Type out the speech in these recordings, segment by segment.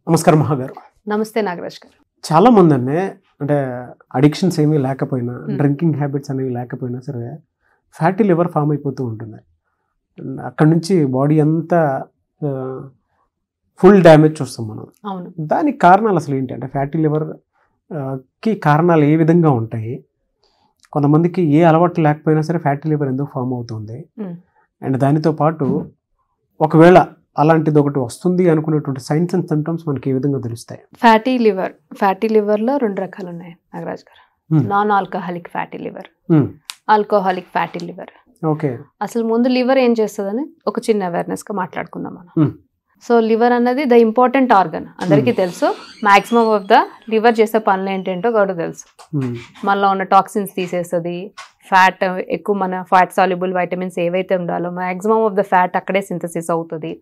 నమస్కారం మహాగారు. నమస్తే నాగరాజ్ గారు. చాలా మంది అంటే అడిక్షన్స్ ఏమీ లేకపోయినా, డ్రింకింగ్ హ్యాబిట్స్ అనేవి లేకపోయినా సరే ఫ్యాటీ లివర్ ఫామ్ అయిపోతూ ఉంటుంది. అక్కడ నుంచి బాడీ అంతా ఫుల్ డ్యామేజ్ చూస్తాం మనం. అవును. దానికి కారణాలు అసలు ఏంటి అంటే ఫ్యాటీ లివర్ కి కారణాలు ఏ విధంగా ఉంటాయి? కొంతమందికి ఏ అలవాటు లేకపోయినా సరే ఫ్యాటీ లివర్ ఎందుకు ఫామ్ అవుతుంది, అండ్ దానితో పాటు ఒకవేళ అలాంటిది ఒకటి వస్తుంది అనుకునేటువంటి సైన్స్ అండ్ సిమ్టమ్స్ మనకి ఏ విధంగా తెలుస్తాయి? ఫ్యాటీ లివర్లో 2 రకాలు ఉన్నాయి నాగరాజ్ గారు. Non alcoholic fatty liver, alcoholic fatty liver. Okay, అసలు ముందు లివర్ ఏం చేస్తుందని ఒక చిన్న అవేర్నెస్ గా మాట్లాడుకుందాం మనం. సో లివర్ అన్నది ద ఇంపార్టెంట్ ఆర్గన్, అందరికీ తెలుసు. మాక్సిమం ఆఫ్ ద లివర్ చేసే పనులు ఏంటంటో కూడా తెలుసు. మనలో ఉన్న టాక్సిన్స్ తీసేస్తుంది, ఫ్యాట్ ఎక్కువ, మన ఫ్యాట్ సాల్యుబుల్ వైటమిన్స్ ఏవైతే ఉండాలో మాక్సిమం ఆఫ్ ద ఫ్యాట్ అక్కడే సింథసిస్ అవుతుంది.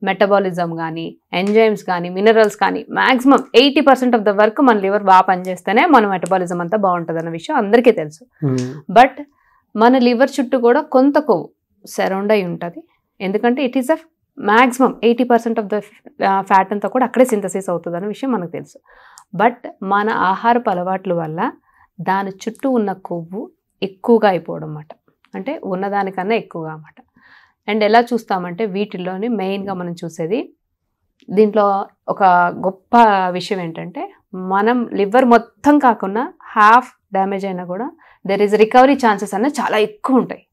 మెటబాలిజం కానీ, ఎంజైమ్స్ కానీ, మినరల్స్ కానీ మాక్సిమం 80% ఆఫ్ ద వర్క్ మన లివర్ బాగా పనిచేస్తేనే మన మెటబాలిజం అంతా బాగుంటుంది అన్న విషయం అందరికీ తెలుసు. బట్ మన లివర్ చుట్టూ కూడా కొంత కొవ్వు సరౌండ్ అయి ఉంటుంది. ఎందుకంటే it is a maximum 80% of the fat అంతా కూడా అక్కడే సింథసిస్ అవుతుంది అన్న విషయం మనకు తెలుసు. బట్ మన ఆహారపు అలవాట్ల వల్ల దాని చుట్టూ ఉన్న కొవ్వు ఎక్కువగా అయిపోవడం అన్నమాట, అంటే ఉన్నదానికన్నా ఎక్కువగా అన్నమాట. అండ్ ఎలా చూస్తామంటే వీటిల్లోని మెయిన్గా మనం చూసేది, దీంట్లో ఒక గొప్ప విషయం ఏంటంటే మనం లివర్ మొత్తం కాకుండా హాఫ్ డ్యామేజ్ అయినా కూడా దెర్ ఈజ్ రికవరీ ఛాన్సెస్ అన్నది చాలా ఎక్కువ ఉంటాయి.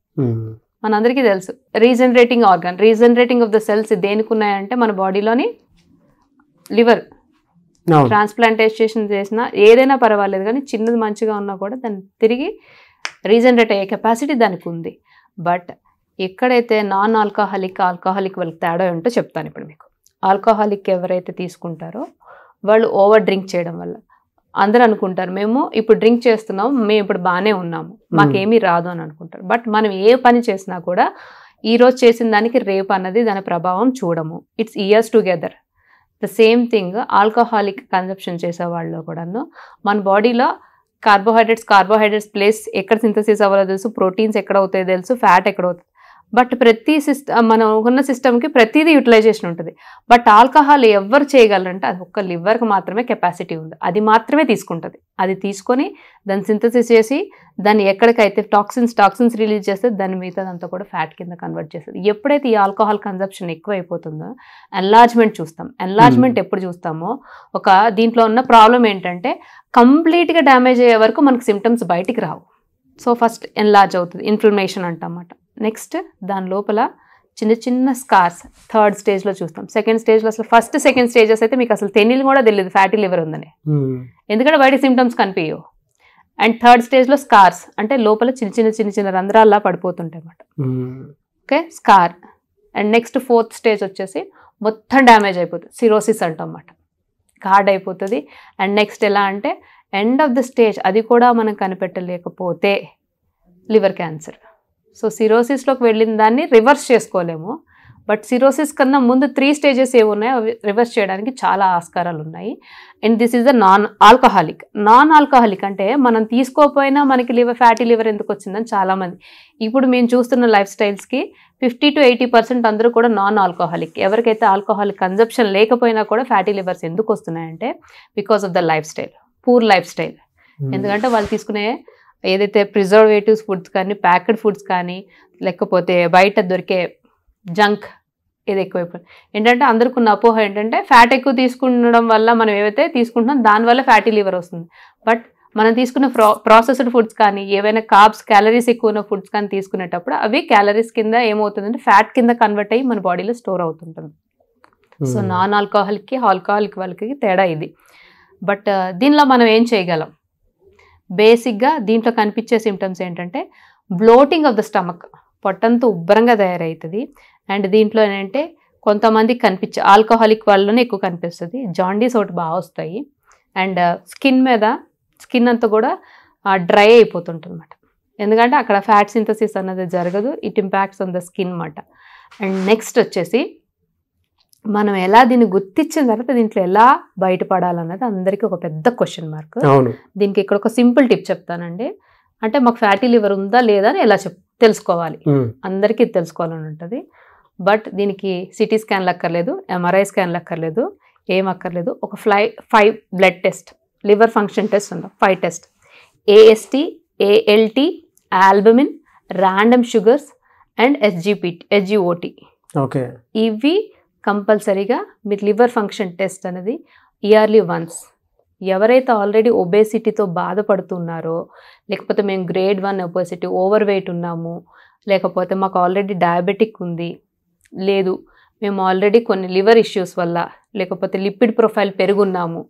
మనందరికీ తెలుసు regenerating organ, regenerating of the cells దేనికి ఉన్నాయంటే మన బాడీలోని లివర్ ట్రాన్స్ప్లాంటేషన్ చేసినా ఏదైనా పర్వాలేదు, కానీ చిన్నది మంచిగా ఉన్నా కూడా దాన్ని తిరిగి రీజనరేట్ అయ్యే కెపాసిటీ దానికి ఉంది. బట్ ఎక్కడైతే నాన్ ఆల్కహాలిక్, ఆల్కహాలిక్ వాళ్ళకి తేడా ఉంటో చెప్తాను ఇప్పుడు మీకు. ఆల్కహాలిక్ ఎవరైతే తీసుకుంటారో వాళ్ళు ఓవర్ డ్రింక్ చేయడం వల్ల, అందరూ అనుకుంటారు మేము ఇప్పుడు డ్రింక్ చేస్తున్నాం, మేము ఇప్పుడు బాగానే ఉన్నాము, మాకేమీ రాదు అని అనుకుంటారు. బట్ మనం ఏ పని చేసినా కూడా ఈరోజు చేసిన దానికి రేపు అన్నది దాని ప్రభావం చూడము. It's years together. The same thing alcoholic consumption చేసే వాళ్ళు కూడాను మన బాడీలో కార్బోహైడ్రేట్స్ ప్లేస్ ఎక్కడ సింథసిస్ అవ్వాలో తెలుసు, ప్రోటీన్స్ ఎక్కడ అవుతాయో తెలుసు, ఫ్యాట్ ఎక్కడ అవుతుంది. బట్ ప్రతి మనం ఉన్న సిస్టమ్కి ప్రతిదీ యూటిలైజేషన్ ఉంటుంది. బట్ ఆల్కహాల్ ఎవరు చేయగలరంటే అది ఒక్క లివర్కి మాత్రమే కెపాసిటీ ఉంది, అది మాత్రమే తీసుకుంటుంది. అది తీసుకొని దాన్ని సింథసిస్ చేసి దాన్ని ఎక్కడికైతే టాక్సిన్స్ రిలీజ్ చేస్తే దాని మిగతాదంతా కూడా ఫ్యాట్ కింద కన్వర్ట్ చేస్తుంది. ఎప్పుడైతే ఈ ఆల్కహాల్ కన్సంప్షన్ ఎక్కువ అయిపోతుందో ఎన్లార్జ్మెంట్ చూస్తాం. ఎన్లార్జ్మెంట్ ఎప్పుడు చూస్తామో, ఒక దీంట్లో ఉన్న ప్రాబ్లం ఏంటంటే కంప్లీట్గా డ్యామేజ్ అయ్యే వరకు మనకు సిమ్టమ్స్ బయటికి రావు. సో ఫస్ట్ ఎన్లార్జ్ అవుతుంది, ఇన్ఫ్లమేషన్ అంటమాట. నెక్స్ట్ దాని లోపల చిన్న చిన్న స్కార్స్ 3rd స్టేజ్లో చూస్తాం. 2nd స్టేజ్లో అసలు సెకండ్ స్టేజెస్ అయితే మీకు అసలు తెలియదు కూడా తెలియదు ఫ్యాటీ లివర్ ఉందని, ఎందుకంటే బయట సిమ్టమ్స్ కనిపించవు. అండ్ 3rd స్టేజ్లో స్కార్స్ అంటే లోపల చిన్న చిన్న రంధ్రాల్లా పడిపోతుంటాయి అన్నమాట. Okay, scar. And next 4th stage వచ్చేసి మొత్తం డ్యామేజ్ అయిపోతుంది, సిరోసిస్ అంటాం అన్నమాట, కార్డ్ అయిపోతుంది. అండ్ నెక్స్ట్ ఎలా అంటే ఎండ్ ఆఫ్ ద స్టేజ్, అది కూడా మనం కనిపెట్టలేకపోతే లివర్ క్యాన్సర్. సో సిరోసిస్లోకి వెళ్ళిన దాన్ని రివర్స్ చేసుకోలేము. బట్ సిరోసిస్ కన్నా ముందు 3 స్టేజెస్ ఏమున్నాయో అవి రివర్స్ చేయడానికి చాలా ఆస్కారాలు ఉన్నాయి. And this is the non alcoholic అంటే మనం తీసుకోకపోయినా మనకి ఫ్యాటీ లివర్ ఎందుకు వచ్చిందని చాలామంది ఇప్పుడు మేము చూస్తున్న లైఫ్ స్టైల్స్కి 50 to 80% అందరూ కూడా నాన్ ఆల్కహాలిక్. ఎవరికైతే ఆల్కహాలిక్ కన్సంప్షన్ లేకపోయినా కూడా ఫ్యాటీ లివర్స్ ఎందుకు వస్తున్నాయంటే because of the poor life style. ఎందుకంటే వాళ్ళు తీసుకునే ఏదైతే ప్రిజర్వేటివ్స్ ఫుడ్స్ కానీ, ప్యాక్డ్ ఫుడ్స్ కానీ, లేకపోతే బయట దొరికే జంక్ ఇది ఎక్కువైపోయింది. ఏంటంటే అందరికి ఉన్న అపోహ ఏంటంటే ఫ్యాట్ ఎక్కువ తీసుకుండడం వల్ల మనం ఏవైతే తీసుకుంటున్నాం దానివల్ల ఫ్యాటీ లివర్ వస్తుంది. బట్ మనం తీసుకున్న ప్రాసెస్డ్ ఫుడ్స్ కానీ, ఏవైనా క్యాలరీస్ ఎక్కువ ఉన్న ఫుడ్స్ కానీ తీసుకునేటప్పుడు అవి క్యాలరీస్ కింద ఏమవుతుందంటే ఫ్యాట్ కింద కన్వర్ట్ అయ్యి మన బాడీలో స్టోర్ అవుతుంటుంది. సో నాన్ ఆల్కహాలిక్కి ఆల్కహాలిక్ వాళ్ళకి తేడా ఇది. బట్ దీనిలో మనం ఏం చేయగలం? బేసిక్గా దీంట్లో కనిపించే సిమ్టమ్స్ ఏంటంటే బ్లోటింగ్ ఆఫ్ ద స్టమక్, పొట్టంతా ఉబ్బరంగా తయారవుతుంది. అండ్ దీంట్లో ఏంటంటే కొంతమందికి ఆల్కహాలిక్ వాళ్ళలోనే ఎక్కువ కనిపిస్తుంది, జాండీస్ ఒకటి బాగా వస్తాయి. అండ్ స్కిన్ అంతా కూడా డ్రై అయిపోతుంటుంది అన్నమాట, ఎందుకంటే అక్కడ ఫ్యాట్ సింథసిస్ అన్నది జరగదు. It impacts on the skin అన్నమాట. అండ్ నెక్స్ట్ వచ్చేసి మనం ఎలా దీన్ని గుర్తించిన తర్వాత దీంట్లో ఎలా బయటపడాలన్నది అందరికీ ఒక పెద్ద క్వశ్చన్ మార్క్. దీనికి ఇక్కడ ఒక సింపుల్ టిప్ చెప్తానండి. అంటే మాకు ఫ్యాటీ లివర్ ఉందా లేదా అని ఎలా తెలుసుకోవాలి, అందరికీ తెలుసుకోవాలని ఉంటుంది. బట్ దీనికి సిటీ స్కాన్లు అక్కర్లేదు, ఎంఆర్ఐ స్కాన్లు అక్కర్లేదు, ఏం అక్కర్లేదు. ఒక 5 blood test, liver function test ఉంటాం, 5 test, AST, ALT, albumin, random sugars and SGOT. Okay. ఇవి కంపల్సరీగా మీరు లివర్ ఫంక్షన్ టెస్ట్ అనేది ఇయర్లీ వన్స్. ఎవరైతే ఆల్రెడీ ఒబేసిటీతో బాధపడుతున్నారో, లేకపోతే మేము గ్రేడ్ 1 ఒబేసిటీ, ఓవర్ వెయిట్ ఉన్నాము, లేకపోతే మాకు ఆల్రెడీ డయాబెటిక్ ఉంది, లేదు మేము ఆల్రెడీ కొన్ని లివర్ ఇష్యూస్ వల్ల, లేకపోతే లిపిడ్ ప్రొఫైల్ పెరుగున్నాము,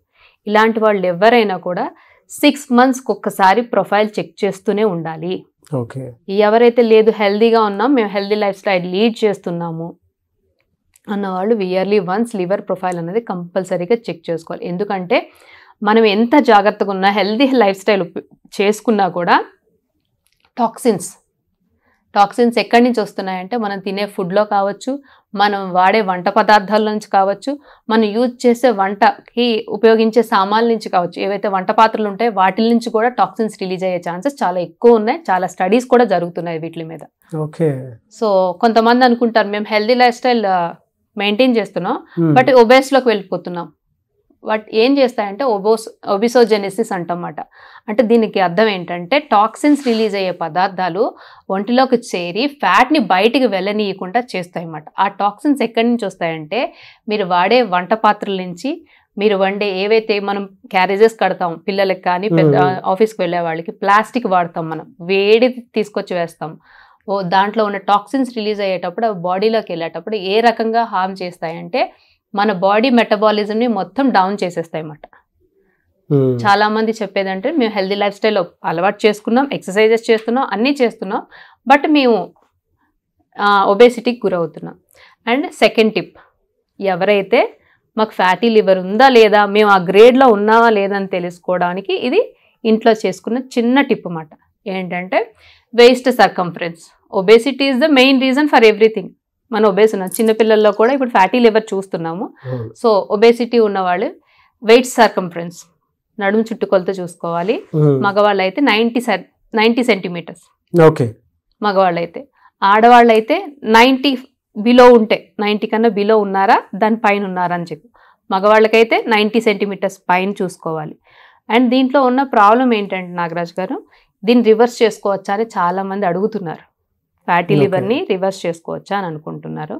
ఇలాంటి వాళ్ళు ఎవరైనా కూడా 6 మంత్స్కి ఒక్కసారి ప్రొఫైల్ చెక్ చేస్తూనే ఉండాలి. ఓకే. ఎవరైతే లేదు హెల్దీగా ఉన్నాం, మేము హెల్దీ లైఫ్ స్టైల్ లీడ్ చేస్తున్నాము అన్నవాళ్ళు ఇయర్లీ వన్స్ లివర్ ప్రొఫైల్ అనేది కంపల్సరీగా చెక్ చేసుకోవాలి. ఎందుకంటే మనం ఎంత జాగ్రత్తగా ఉన్నా, హెల్దీ లైఫ్ స్టైల్ చేసుకున్నా కూడా టాక్సిన్స్ ఎక్కడి నుంచి వస్తున్నాయంటే మనం తినే ఫుడ్లో కావచ్చు, మనం వాడే వంట పదార్థాల నుంచి కావచ్చు, మనం యూజ్ చేసే వంటకి ఉపయోగించే సామాన్ల నుంచి కావచ్చు, ఏవైతే వంట పాత్రలు ఉంటాయో వాటి నుంచి కూడా టాక్సిన్స్ రిలీజ్ అయ్యే ఛాన్సెస్ చాలా ఎక్కువ ఉన్నాయి. చాలా స్టడీస్ కూడా జరుగుతున్నాయి వీటి మీద. ఓకే. సో కొంతమంది అనుకుంటారు మేము హెల్దీ లైఫ్ స్టైల్ మెయింటైన్ చేస్తున్నాం, బట్ ఒబేస్లోకి వెళ్ళిపోతున్నాం. వాట్ ఏం చేస్తాయంటే ఒబిసోజెనిసిస్ అంటమాట. అంటే దీనికి అర్థం ఏంటంటే టాక్సిన్స్ రిలీజ్ అయ్యే పదార్థాలు ఒంటిలోకి చేరి ఫ్యాట్ని బయటికి వెళ్ళనీయకుండా చేస్తాయి అన్నమాట. ఆ టాక్సిన్స్ ఎక్కడి నుంచి వస్తాయంటే మీరు వాడే వంట పాత్రల నుంచి, మీరు వండే ఏవైతే మనం క్యారేజెస్ కడతాం పిల్లలకి కానీ ఆఫీస్కి వెళ్ళే వాళ్ళకి, ప్లాస్టిక్ వాడతాం, మనం వేడి తీసుకొచ్చి వేస్తాం, దాంట్లో ఉన్న టాక్సిన్స్ రిలీజ్ అయ్యేటప్పుడు అవి బాడీలోకి వెళ్ళేటప్పుడు ఏ రకంగా హార్మ్ చేస్తాయంటే మన బాడీ మెటబాలిజంని మొత్తం డౌన్ చేసేస్తాయి అన్నమాట. చాలా మంది చెప్పేదంటే మేము హెల్దీ లైఫ్ స్టైల్ అలవాటు చేసుకున్నాం, ఎక్సర్సైజెస్ చేస్తున్నాం, అన్నీ చేస్తున్నాం, బట్ మేము ఒబేసిటీకి గురవుతున్నాం. అండ్ సెకండ్ టిప్, ఎవరైతే మాకు ఫ్యాటీ లివర్ ఉందా లేదా, మేము ఆ గ్రేడ్లో ఉన్నావా లేదా అని తెలుసుకోవడానికి ఇది ఇంట్లో చేసుకున్న చిన్న టిప్ అన్నమాట. ఏంటంటే waist circumference. Obesity is the main reason for everything. మనం ఒబేస్ ఉన్నాం, చిన్నపిల్లల్లో కూడా ఇప్పుడు ఫ్యాటీ లివర్ చూస్తున్నాము. సో ఒబేసిటీ ఉన్నవాళ్ళు వెయిట్ సర్కంఫరెన్స్, నడుము చుట్టుకొలతో చూసుకోవాలి. మగవాళ్ళు అయితే 90 సెంటీమీటర్స్, ఓకే మగవాళ్ళు అయితే. ఆడవాళ్ళు అయితే 90 బిలో ఉంటే, 90 కన్నా బిలో ఉన్నారా దాని పైన ఉన్నారా అని చెప్పి, మగవాళ్ళకైతే 90 సెంటీమీటర్స్ పైన చూసుకోవాలి. అండ్ దీంట్లో ఉన్న ప్రాబ్లం ఏంటంటే నాగరాజ్ గారు, దీన్ని రివర్స్ చేసుకోవచ్చా అని చాలామంది అడుగుతున్నారు. ఫ్యాటీ లివర్ని రివర్స్ చేసుకోవచ్చా అని అనుకుంటున్నారు.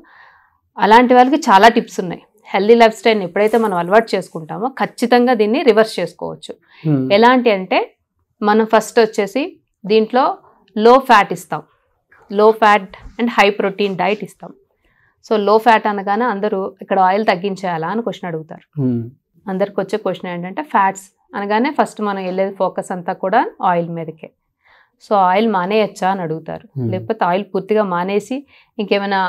అలాంటి వాళ్ళకి చాలా టిప్స్ ఉన్నాయి. హెల్దీ లైఫ్ స్టైల్ని ఎప్పుడైతే మనం అలవాటు చేసుకుంటామో ఖచ్చితంగా దీన్ని రివర్స్ చేసుకోవచ్చు. ఎలాంటి అంటే మనం ఫస్ట్ వచ్చేసి దీంట్లో లో ఫ్యాట్ ఇస్తాం, లో fat and high protein diet ఇస్తాం. సో లో ఫ్యాట్ అనగానే అందరూ ఇక్కడ ఆయిల్ తగ్గించేయాలా అని క్వశ్చన్ అడుగుతారు. అందరికి వచ్చే క్వశ్చన్ ఏంటంటే ఫ్యాట్స్ అనగానే ఫస్ట్ మనం వెళ్ళేది ఫోకస్ అంతా కూడా ఆయిల్ మీదకే. సో ఆయిల్ మానేయచ్చా అని అడుగుతారు, లేకపోతే ఆయిల్ పూర్తిగా మానేసి ఇంకేమైనా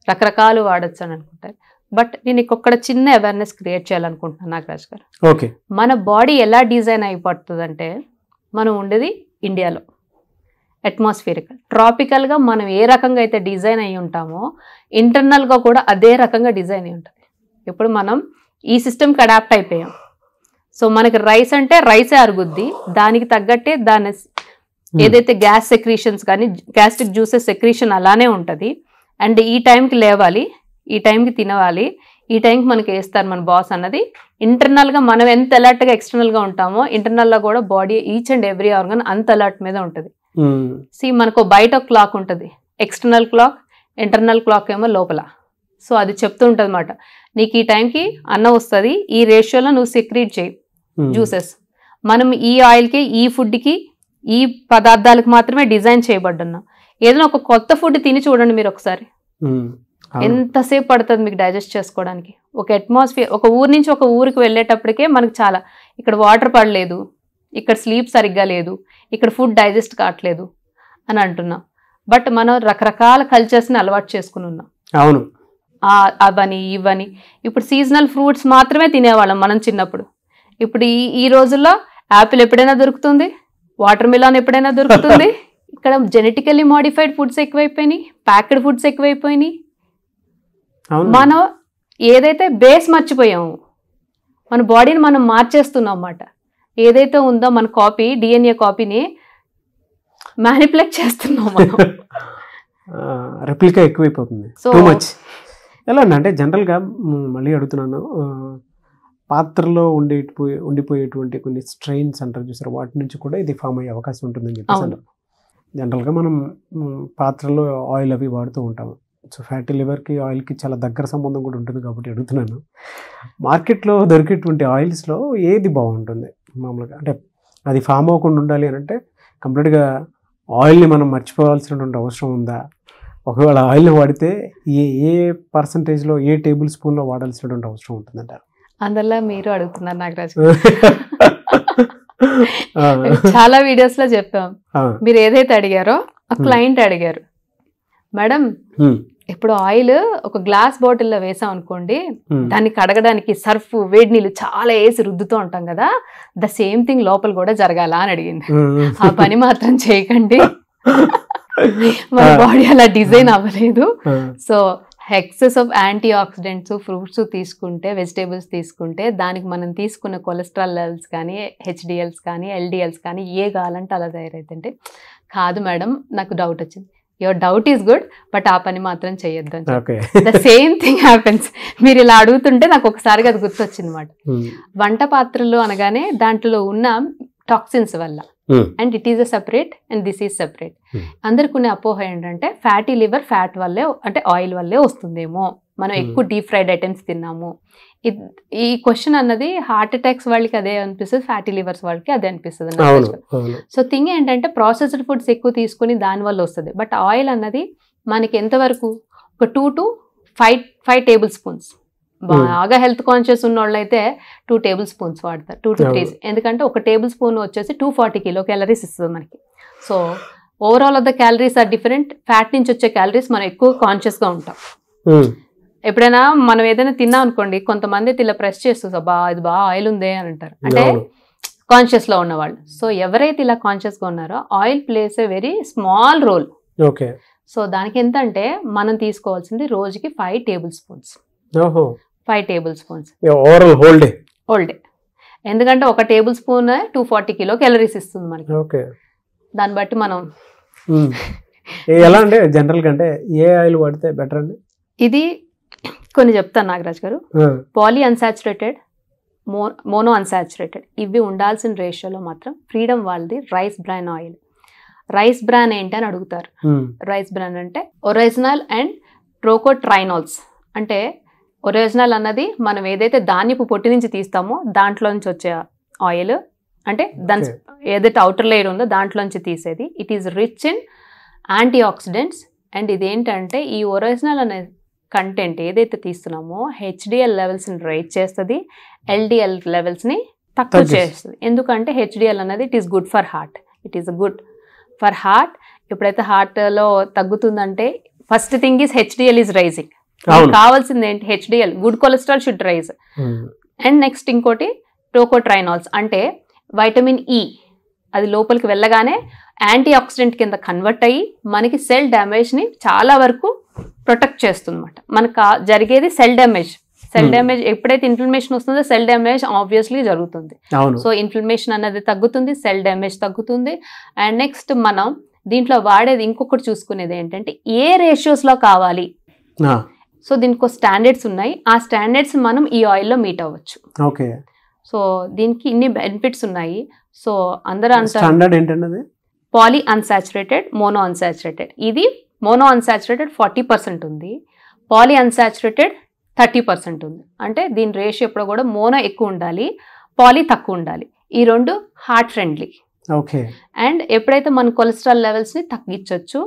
రకరకాలు వాడచ్చు అని అనుకుంటారు. బట్ నేను ఒక్కడ చిన్న అవేర్నెస్ క్రియేట్ చేయాలనుకుంటున్నాను నాగరాజ్ గారు. ఓకే. మన బాడీ ఎలా డిజైన్ అయిపోతుంది అంటే, మనం ఉండేది ఇండియాలో అట్మాస్ఫియరికల్, ట్రాపికల్గా మనం ఏ రకంగా అయితే డిజైన్ అయ్యి ఉంటామో ఇంటర్నల్గా కూడా అదే రకంగా డిజైన్ అయి ఉంటుంది. ఇప్పుడు మనం ఈ సిస్టమ్కి అడాప్ట్ అయిపోయాం. సో మనకి రైస్ అంటే రైసే అరుగుద్ది, దానికి తగ్గట్టే దాని ఏదైతే గ్యాస్ సెక్రీషన్స్ కానీ గ్యాస్ట్రిక్ జ్యూసెస్ సెక్రీషన్ అలానే ఉంటుంది. అండ్ ఈ టైంకి లేవాలి, ఈ టైంకి తినవాలి, ఈ టైంకి మనకి వేస్తారు మన బాస్ అన్నది ఇంటర్నల్గా. మనం ఎంత అలర్ట్గా ఎక్స్టర్నల్గా ఉంటామో ఇంటర్నల్లో కూడా body each and every organ అంత అలర్ట్ మీద ఉంటుంది. మనకు బయట ఒక క్లాక్ ఉంటుంది, ఎక్స్టర్నల్ క్లాక్, ఇంటర్నల్ క్లాక్ ఏమో లోపల. సో అది చెప్తూ ఉంటుంది అన్నమాట, నీకు ఈ టైంకి అన్నం వస్తుంది, ఈ రేషియోలో నువ్వు సెక్రీట్ చేయి జ్యూసెస్. మనం ఈ ఆయిల్కి, ఈ ఫుడ్కి, ఈ పదార్థాలకు మాత్రమే డిజైన్ చేయబడ్డున్నాం. ఏదైనా ఒక కొత్త ఫుడ్ తిని చూడండి మీరు ఒకసారి, ఎంతసేపు పడుతుంది మీకు డైజెస్ట్ చేసుకోవడానికి. ఒక అట్మాస్ఫియర్, ఒక ఊరు నుంచి ఒక ఊరికి వెళ్ళేటప్పటికే మనకి చాలా, ఇక్కడ వాటర్ పడలేదు, ఇక్కడ స్లీప్ సరిగ్గా లేదు, ఇక్కడ ఫుడ్ డైజెస్ట్ కావట్లేదు అని అంటున్నాం. బట్ మనం రకరకాల కల్చర్స్ని అలవాటు చేసుకుని ఉన్నాం. అవును, అవని ఇవని. ఇప్పుడు సీజనల్ ఫ్రూట్స్ మాత్రమే తినేవాళ్ళం మనం చిన్నప్పుడు. ఇప్పుడు ఈ రోజుల్లో యాపిల్ ఎప్పుడైనా దొరుకుతుంది, వాటర్ మిలాన్ ఎప్పుడైనా దొరుకుతుంది. ఇక్కడ జెనెటికల్లీ మాడిఫైడ్ ఫుడ్స్ ఎక్కువైపోయినాయి, ప్యాక్డ్ ఫుడ్స్ ఎక్కువైపోయినాయి. మనం ఏదైతే బేస్ మర్చిపోయాము, మన బాడీని మనం మార్చేస్తున్నాం అన్నమాట. ఏదైతే ఉందో మన కాపీ, డిఎన్ఏ కాపీని మ్యానిపులేట్ చేస్తున్నాం మనం. రెప్లికా ఎక్కువైపోతుంది. సో ఎలా అంటే జనరల్గా మళ్ళీ అడుగుతున్నాను, పాత్రలో ఉండిపోయేటువంటి కొన్ని స్ట్రెయిన్స్ అంటారు చూసారు, వాటి నుంచి కూడా ఇది ఫామ్ అయ్యే అవకాశం ఉంటుందని చెప్పేసి. జనరల్గా మనం పాత్రలో ఆయిల్ అవి వాడుతూ ఉంటాము. సో ఫ్యాటీ లివర్కి ఆయిల్కి చాలా దగ్గర సంబంధం కూడా ఉంటుంది కాబట్టి అడుగుతున్నాను, మార్కెట్లో దొరికేటువంటి ఆయిల్స్లో ఏది బాగుంటుంది మామూలుగా? అంటే అది ఫామ్ అవ్వకుండా ఉండాలి అని అంటే కంప్లీట్గా ఆయిల్ని మనం మర్చిపోవాల్సినటువంటి అవసరం ఉందా? ఒకవేళ ఆయిల్ని వాడితే ఏ పర్సంటేజ్లో, ఏ టేబుల్ స్పూన్లో వాడాల్సినటువంటి అవసరం ఉంటుందంటారు? అందులో మీరు అడుగుతున్నారు నాగరాజ్. చాలా వీడియోస్ లో చెప్పాం, మీరు ఏదైతే అడిగారో ఆ క్లయింట్ అడిగారు, మేడం ఇప్పుడు ఆయిల్ ఒక గ్లాస్ బాటిల్లో వేసాం అనుకోండి, దాన్ని కడగడానికి సర్ఫ్ వేడి నీళ్ళు చాలా వేసి రుద్దుతూ ఉంటాం కదా, ద సేమ్ థింగ్ లోపల కూడా జరగాల అని అడిగింది. ఆ పని మాత్రం చేయకండి, మన బాడీ అలా డిజైన్ అవ్వలేదు. So excess of antioxidants fruits తీసుకుంటే, వెజిటేబుల్స్ తీసుకుంటే, దానికి మనం తీసుకున్న కొలెస్ట్రాల్ లెవెల్స్ కానీ, హెచ్డిఎల్స్ కానీ, ఎల్డిఎల్స్ కానీ ఏ కావాలంటే అలా తయారైతుంటే, కాదు మేడం నాకు డౌట్ వచ్చింది. Your doubt is good, but ఆ పని మాత్రం చేయొద్దు అని. The same thing happens. మీరు ఇలా అడుగుతుంటే నాకు ఒకసారిగా అది గుర్తొచ్చింది అనమాట. వంట పాత్రలు అనగానే దాంట్లో ఉన్న టాక్సిన్స్ వల్ల, and it is a separate and this is separate. అందరికి ఉన్న అపోహ ఏంటంటే ఫ్యాటీ లివర్ ఫ్యాట్ వల్లే, అంటే ఆయిల్ వల్లే వస్తుందేమో, మనం ఎక్కువ డీప్ ఫ్రైడ్ ఐటమ్స్ తిన్నాము. ఈ క్వశ్చన్ అన్నది హార్ట్ అటాక్స్ వాళ్ళకి అదే అనిపిస్తుంది, ఫ్యాటీ లివర్స్ వాళ్ళకి అదే అనిపిస్తుంది. సో థింగ్ ఏంటంటే ప్రాసెస్డ్ ఫుడ్స్ ఎక్కువ తీసుకుని దానివల్ల వస్తుంది. బట్ ఆయిల్ అన్నది మనకి ఎంతవరకు ఒక 2 to 5 టేబుల్ స్పూన్స్, బాగా హెల్త్ కాన్షియస్ ఉన్న వాళ్ళు అయితే 2 టేబుల్ స్పూన్స్ వాడతారు, 2 to 3. ఎందుకంటే ఒక టేబుల్ స్పూన్ వచ్చేసి 240 కిలో క్యాలరీస్ ఇస్తుంది మనకి. So overall of the calories are different. Fat నుంచి వచ్చే క్యాలరీస్ మనం ఎక్కువ కాన్షియస్గా ఉంటాం. ఎప్పుడైనా మనం ఏదైనా తిన్నాం అనుకోండి, కొంతమంది ఇలా ప్రెస్ చేస్తుంది, ఇది బాగా ఆయిల్ ఉందే అని అంటారు, అంటే కాన్షియస్లో ఉన్నవాళ్ళు. సో ఎవరైతే ఇలా కాన్షియస్గా ఉన్నారో oil plays a very small role. So దానికి ఎంత అంటే మనం తీసుకోవాల్సింది రోజుకి 5 tablespoons. 5 tablespoons whole day. ఎందుకంటే ఒక టేబుల్ స్పూన్ 240 కిలో క్యాలరీస్ ఇస్తుంది మనకి. దాన్ని బట్టి మనం ఎలా అంటే జనరల్గా అంటే ఏ ఆయిల్ వాడితే బెటర్ అండి? ఇది కొన్ని చెప్తాను నాగరాజ్ గారు. పాలీ అన్సాచురేటెడ్, మోనో అన్సాచురేటెడ్, ఇవి ఉండాల్సిన రేషియోలో మాత్రం ఫ్రీడమ్ వాళ్ళది rice bran oil. Rice bran ఏంటి అని అడుగుతారు. రైస్ బ్రాన్ అంటే ఒరిజినల్ అండ్ ట్రోకోట్రైనాల్స్. అంటే ఒరిజినల్ అన్నది మనం ఏదైతే ధాన్యపు పొట్టి నుంచి తీస్తామో దాంట్లో నుంచి వచ్చే ఆయిల్, అంటే దాని ఏదైతే అవుటర్ లేయర్ ఉందో దాంట్లోంచి తీసేది. It is rich in antioxidants. And ఇదేంటంటే ఈ ఒరిజినల్ అనే కంటెంట్ ఏదైతే తీస్తున్నామో హెచ్డిఎల్ లెవెల్స్ని రైజ్ చేస్తుంది, ఎల్డిఎల్ లెవెల్స్ని తక్కువ చేస్తుంది. ఎందుకంటే హెచ్డిఎల్ అనేది it is good for heart, it is good for heart. ఎప్పుడైతే హార్ట్లో తగ్గుతుందంటే first thing is HDL is rising. కావాల్సింది ఏంటి? HDL, good cholesterol should raise. And next ఇంకోటి ట్రోకోట్రైనాల్స్, అంటే వైటమిన్ ఈ, అది లోపలికి వెళ్ళగానే యాంటీ ఆక్సిడెంట్ కింద కన్వర్ట్ అయ్యి మనకి సెల్ డ్యామేజ్ని చాలా వరకు ప్రొటెక్ట్ చేస్తుంది అనమాట. మనకు జరిగేది సెల్ డ్యామేజ్. ఎప్పుడైతే ఇన్ఫ్లమేషన్ వస్తుందో సెల్ డ్యామేజ్ ఆబ్వియస్లీ జరుగుతుంది. సో ఇన్ఫ్లమేషన్ అనేది తగ్గుతుంది, సెల్ డ్యామేజ్ తగ్గుతుంది. అండ్ నెక్స్ట్ మనం దీంట్లో వాడేది ఇంకొకటి చూసుకునేది ఏంటంటే ఏ రేషియోస్లో కావాలి. సో దీనికి స్టాండర్డ్స్ ఉన్నాయి, ఆ స్టాండర్డ్స్ మనం ఈ ఆయిల్లో మీట్ అవ్వచ్చు. సో దీనికి ఇన్ని బెనిఫిట్స్ ఉన్నాయి. సో అందరూ అంటారు పాలీ అన్సాచురేటెడ్, మోనో అన్సాచురేటెడ్. ఇది మోనో అన్సాచురేటెడ్ 40% ఉంది, పాలీ అన్సాచురేటెడ్ 30% ఉంది. అంటే దీని రేషియో ఎప్పుడు కూడా మోనో ఎక్కువ ఉండాలి, పాలీ తక్కువ ఉండాలి. ఈ రెండు హార్ట్ ఫ్రెండ్లీ. అండ్ ఎప్పుడైతే మన కొలెస్ట్రాల్ లెవెల్స్ని తగ్గించవచ్చు.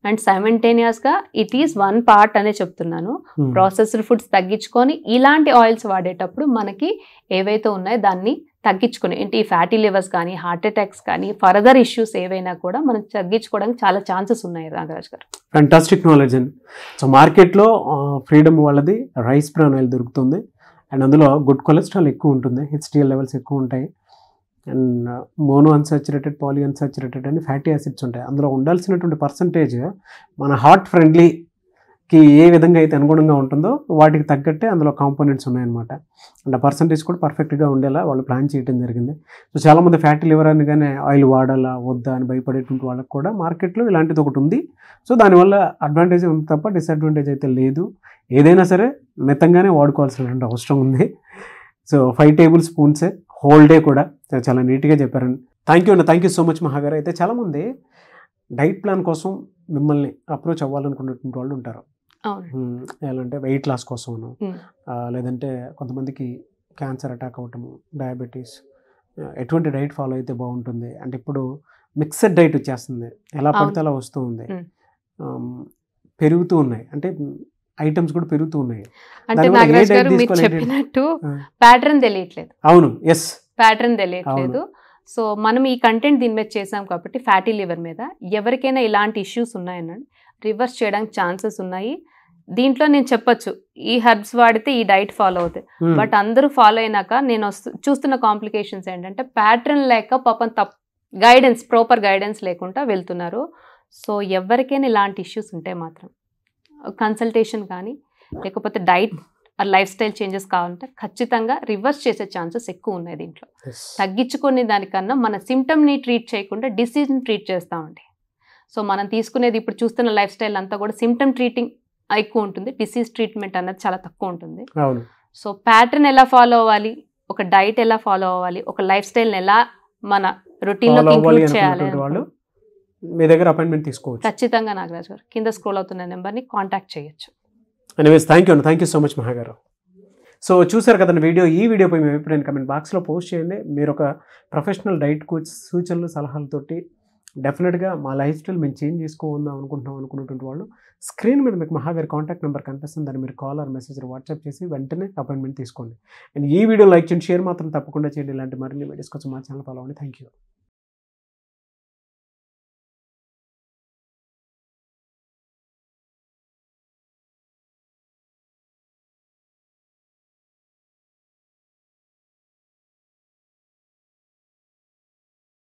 అండ్ సైమల్టేనియస్గా ఇట్ ఈస్ 1 part అనే చెప్తున్నాను. ప్రాసెస్డ్ ఫుడ్స్ తగ్గించుకొని ఇలాంటి ఆయిల్స్ వాడేటప్పుడు మనకి ఏవైతే ఉన్నాయో దాన్ని తగ్గించుకుని, ఏంటి ఫ్యాటీ లివర్స్ కానీ, హార్ట్ అటాక్స్ కానీ, ఫర్దర్ ఇష్యూస్ ఏవైనా కూడా మనం తగ్గించుకోవడానికి చాలా ఛాన్సెస్ ఉన్నాయి. నాగరాజ్ గారు, ఫ్యాంటాస్టిక్ నాలెడ్జ్ అండి. సో మార్కెట్లో ఫ్రీడమ్ వాళ్ళది రైస్ బ్రాన్ ఆయిల్ దొరుకుతుంది. అండ్ అందులో గుడ్ కొలెస్ట్రాల్ ఎక్కువ ఉంటుంది, హెచ్డిఎల్ లెవెల్స్ ఎక్కువ ఉంటాయి. And mono unsaturated, poly unsaturated అని ఫ్యాటీ యాసిడ్స్ ఉంటాయి. అందులో ఉండాల్సినటువంటి పర్సంటేజ్ మన హార్ట్ ఫ్రెండ్లీ కి ఏ విధంగా అయితే అనుగుణంగా ఉంటుందో వాటికి తగ్గట్టే అందులో కాంపోనెంట్స్ ఉన్నాయన్నమాట. అండ్ పర్సంటేజ్ కూడా పర్ఫెక్ట్గా ఉండేలా వాళ్ళు ప్లాన్ చేయడం జరిగింది. సో చాలామంది ఫ్యాటీ లివర్ అనగానే ఆయిల్ వాడాలా వద్దా అని భయపడేటువంటి వాళ్ళకి కూడా మార్కెట్లో ఇలాంటిది ఒకటి ఉంది. సో దానివల్ల అడ్వాంటేజ్ ఉంది తప్ప డిసడ్వాంటేజ్ అయితే లేదు. ఏదైనా సరే మితంగానే వాడుకోవాల్సినటువంటి అవసరం ఉంది. సో 5 టేబుల్ స్పూన్సే హోల్ డే కూడా చాలా నీట్గా చెప్పారండి. థ్యాంక్ యూ సో మచ్ మహాగారు. అయితే చాలామంది డైట్ ప్లాన్ కోసం మిమ్మల్ని అప్రోచ్ అవ్వాలనుకున్నటువంటి వాళ్ళు ఉంటారు. ఎలా అంటే వెయిట్ లాస్ కోసం, లేదంటే కొంతమందికి క్యాన్సర్ అటాక్ అవ్వటము, డయాబెటీస్, ఎటువంటి డైట్ ఫాలో అయితే బాగుంటుంది అంటే ఇప్పుడు మిక్సడ్ డైట్ వచ్చేస్తుంది, ఎలా పడితే అలా వస్తూ ఉంది, పెరుగుతూ ఉన్నాయి, అంటే ఐటమ్స్ కూడా పెరుగుతూ ఉన్నాయి. అంటే నాగరాజ్ గారు మీరు చెప్పినట్టు ప్యాటర్న్ తెలియట్లేదు. అవును, ఎస్, ప్యాటర్న్ తెలియట్లేదు. సో మనం ఈ కంటెంట్ దీని మీద చేసాం కాబట్టి ఫ్యాటీ లివర్ మీద ఎవరికైనా ఇలాంటి ఇష్యూస్ ఉన్నాయన్నాడు రివర్స్ చేయడానికి ఛాన్సెస్ ఉన్నాయి. దీంట్లో నేను చెప్పొచ్చు ఈ హెర్బ్స్ వాడితే ఈ డైట్ ఫాలో అవుతాయి, బట్ అందరూ ఫాలో అయినాక నేను చూస్తున్న కాంప్లికేషన్స్ ఏంటంటే ప్యాటర్న్ లేక పాపం గైడెన్స్, ప్రాపర్ గైడెన్స్ లేకుండా వెళ్తున్నారు. సో ఎవరికైనా ఇలాంటి ఇష్యూస్ ఉంటే మాత్రం కన్సల్టేషన్ కానీ లేకపోతే డైట్ లైఫ్ స్టైల్ చేంజెస్ కావాలంటే ఖచ్చితంగా రివర్స్ చేసే ఛాన్సెస్ ఎక్కువ ఉన్నాయి. దీంట్లో తగ్గించుకునే దానికన్నా మన సిమ్టమ్ని ట్రీట్ చేయకుండా డిసీజ్ని ట్రీట్ చేస్తామండి. సో మనం తీసుకునేది ఇప్పుడు చూస్తున్న లైఫ్ స్టైల్ అంతా కూడా సిమ్టమ్ ట్రీటింగ్ ఎక్కువ ఉంటుంది, డిసీజ్ ట్రీట్మెంట్ అన్నది చాలా తక్కువ ఉంటుంది. సో ప్యాటర్న్ ఎలా ఫాలో అవ్వాలి, ఒక డైట్ ఎలా ఫాలో అవ్వాలి, ఒక లైఫ్ స్టైల్ని ఎలా మన రొటీన్లోకి ఇంక్లూడ్ చేయాలి, మీ దగ్గర అపాయింట్మెంట్ తీసుకోవచ్చు. ఖచ్చితంగా నాగరాజ్ గారు కింద స్క్రోల్ అవుతున్న నెంబర్ని కాంటాక్ట్ చేయొచ్చు. Anyways thank you so much మహాగారు. సో చూసారు కదండి వీడియో. ఈ వీడియోపై మీ అభిప్రాయం కమెంట్ బాక్స్లో పోస్ట్ చేయండి. మీరు ఒక ప్రొఫెషనల్ డైట్ కోచ్ సూచనలు సలహాలతోటి డెఫినెట్గా మా లైఫ్ స్టైల్ మేము చేంజ్ చేసుకోవాలని అనుకున్నటువంటి వాళ్ళు స్క్రీన్ మీద మీకు మహాగారి కాంటాక్ట్ నెంబర్ కనిపిస్తుంది, దాన్ని మీరు కాల్ ఆర్ మెసేజ్ వాట్సాప్ చేసి వెంటనే అపాయింట్మెంట్ తీసుకోండి. అండ్ ఈ వీడియో లైక్ చేయండి, షేర్ మాత్రం తప్పకుండా చేయండి. ఇలాంటి మరిన్ని వీడియోస్ కోసం మా ఛానల్ ఫాలో అవ్వండి. Thank you.